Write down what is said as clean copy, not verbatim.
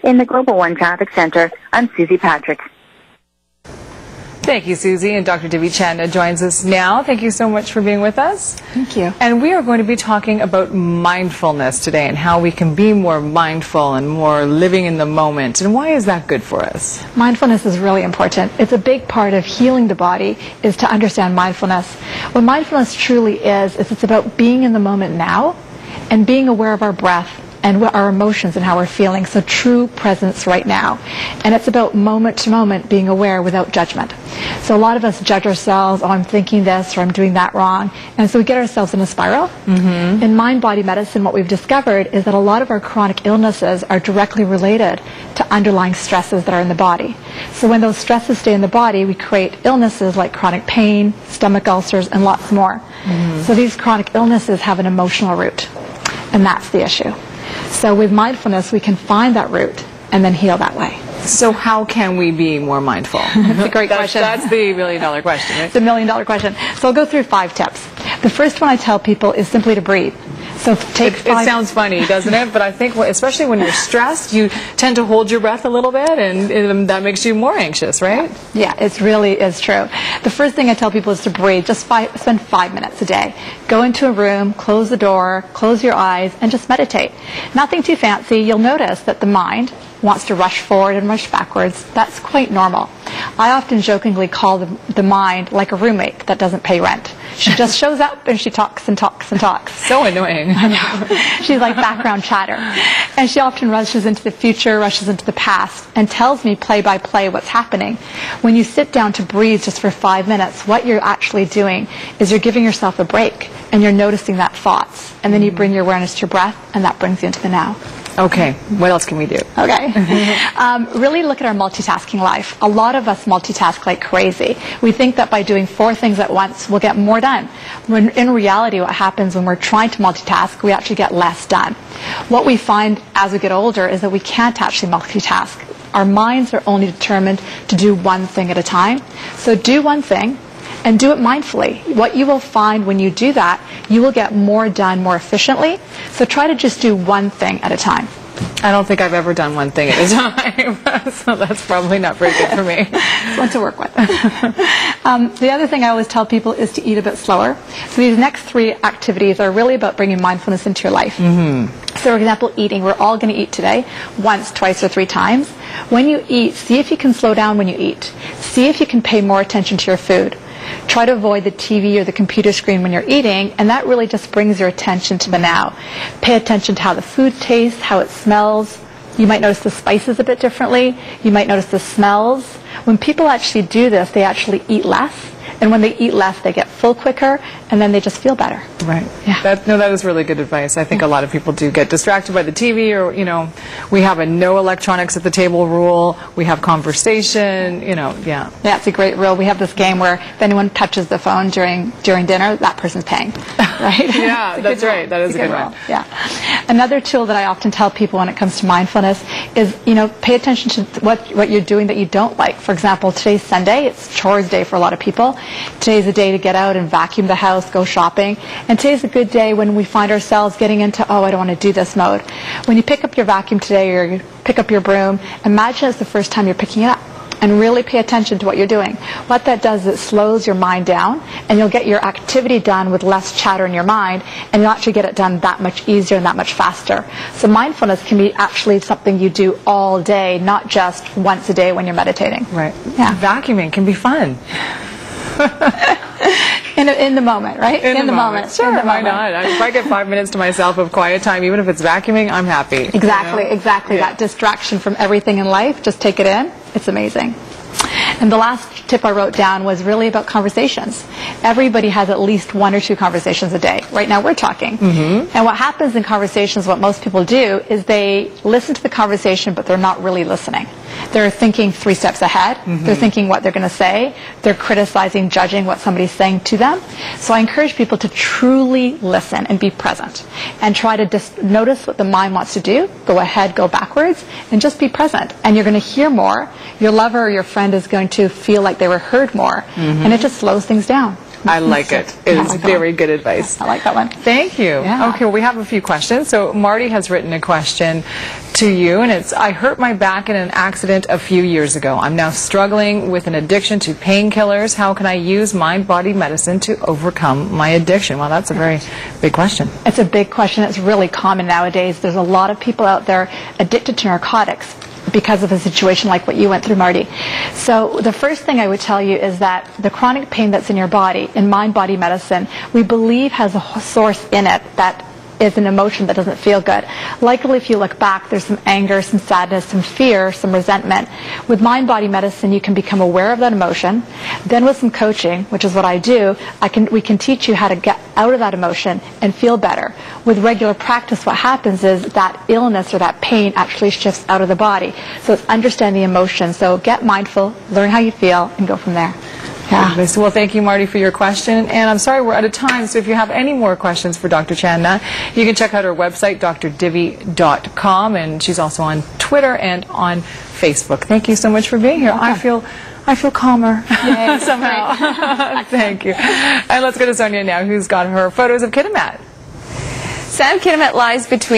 In the Global One Traffic Center, I'm Susie Patrick. Thank you, Susie. And Dr. Debbie Chen joins us now. Thank you so much for being with us. Thank you. And we are going to be talking about mindfulness today and how we can be more mindful and more living in the moment. And why is that good for us? Mindfulness is really important. It's a big part of healing the body is to understand mindfulness. What mindfulness truly is it's about being in the moment now and being aware of our breath and our emotions and how we're feeling. So true presence right now. And it's about moment to moment being aware without judgment. So a lot of us judge ourselves, oh, I'm thinking this or I'm doing that wrong. And so we get ourselves in a spiral. In mind-body medicine, what we've discovered is that a lot of our chronic illnesses are directly related to underlying stresses that are in the body. So when those stresses stay in the body, we create illnesses like chronic pain, stomach ulcers, and lots more. So these chronic illnesses have an emotional root. And that's the issue. So with mindfulness, we can find that root and then heal that way. So how can we be more mindful? That's a great question. That's the million-dollar question, right? It's a million-dollar question. So I'll go through 5 tips. The first one I tell people is simply to breathe. So take It sounds funny, doesn't it? But I think, especially when you're stressed, you tend to hold your breath a little bit, and that makes you more anxious, right? Yeah, it really is true. The first thing I tell people is to breathe. Just spend 5 minutes a day. Go into a room, close the door, close your eyes, and just meditate. Nothing too fancy. You'll notice that the mind wants to rush forward and rush backwards. That's quite normal. I often jokingly call the mind like a roommate that doesn't pay rent. She just shows up and she talks and talks and talks. So annoying. I know. She's like background chatter. And she often rushes into the future, rushes into the past, and tells me play by play what's happening. When you sit down to breathe just for 5 minutes, what you're actually doing is you're giving yourself a break and you're noticing that thoughts. And then you bring your awareness to your breath and that brings you into the now. Okay, what else can we do? Okay. Really look at our multitasking life. A lot of us multitask like crazy. We think that by doing 4 things at once, we'll get more done. When in reality, what happens when we're trying to multitask, we actually get less done. What we find as we get older is that we can't actually multitask. Our minds are only determined to do one thing at a time. So do one thing. And do it mindfully. What you will find when you do that, you will get more done more efficiently. So try to just do one thing at a time. I don't think I've ever done one thing at a time, so that's probably not very good for me. One to work with. The other thing I always tell people is to eat a bit slower. So these next 3 activities are really about bringing mindfulness into your life. So for example, eating. We're all going to eat today, once, twice, or 3 times. When you eat, see if you can slow down when you eat. See if you can pay more attention to your food. Try to avoid the TV or the computer screen when you're eating, and that really just brings your attention to the now. Pay attention to how the food tastes, how it smells. You might notice the spices a bit differently. You might notice the smells. When people actually do this, they actually eat less. And when they eat less, they get full quicker, and then they just feel better. Right. Yeah. That is really good advice. I think a lot of people do get distracted by the TV, or, we have a no electronics at the table rule. We have conversation, yeah. Yeah, it's a great rule. We have this game where if anyone touches the phone during dinner, that person's paying. Right? Yeah, that's right. That is a good one. Yeah. Another tool that I often tell people when it comes to mindfulness is, pay attention to what you're doing that you don't like. For example, today's Sunday. It's chores day for a lot of people. Today's a day to get out and vacuum the house, go shopping. And today's a good day when we find ourselves getting into, I don't want to do this mode. When you pick up your vacuum today or you pick up your broom, imagine it's the first time you're picking it up. And really pay attention to what you're doing. What that does is it slows your mind down, and you'll get your activity done with less chatter in your mind, and you'll actually get it done that much easier and that much faster. So mindfulness can be actually something you do all day, not just once a day when you're meditating. Right. Yeah. Vacuuming can be fun. In the moment, right? In the moment. Sure, why not? If I get 5 minutes to myself of quiet time, even if it's vacuuming, I'm happy. Exactly. Yeah. That distraction from everything in life, just take it in. It's amazing. And the last tip I wrote down was really about conversations. Everybody has at least 1 or 2 conversations a day. Right now we're talking. And what happens in conversations, what most people do, is they listen to the conversation, but they're not really listening. They're thinking 3 steps ahead. They're thinking what they're going to say. They're criticizing, judging what somebody's saying to them. So I encourage people to truly listen and be present. And try to just notice what the mind wants to do. Go ahead, go backwards, and just be present. And you're going to hear more. Your lover or your friend is going to feel like they were heard more. And it just slows things down. I like it. It is very good advice. I like that one. Thank you. Yeah. Okay, well, we have a few questions. So Marty has written a question to you, and it's, I hurt my back in an accident a few years ago. I'm now struggling with an addiction to painkillers. How can I use mind-body medicine to overcome my addiction? Well, that's a very big question. It's a big question. It's really common nowadays. There's a lot of people out there addicted to narcotics because of a situation like what you went through, Marty. So the first thing I would tell you is that the chronic pain that's in your body, in mind-body medicine, we believe has a source in it that is an emotion that doesn't feel good. Likely, if you look back, there's some anger, some sadness, some fear, some resentment. With mind-body medicine, you can become aware of that emotion. Then with some coaching, which is what I do, we can teach you how to get out of that emotion and feel better. With regular practice, what happens is that illness or that pain actually shifts out of the body. So it's understand the emotion. So get mindful, learn how you feel, and go from there. Yeah. Well, thank you, Marty, for your question. And I'm sorry we're out of time, so if you have any more questions for Dr. Chandna, you can check out her website, drdivy.com, and she's also on Twitter and on Facebook. Thank you so much for being here. I feel calmer somehow. Thank you. And let's go to Sonia now, who's got her photos of Kitimat. Sam Kitimat lies between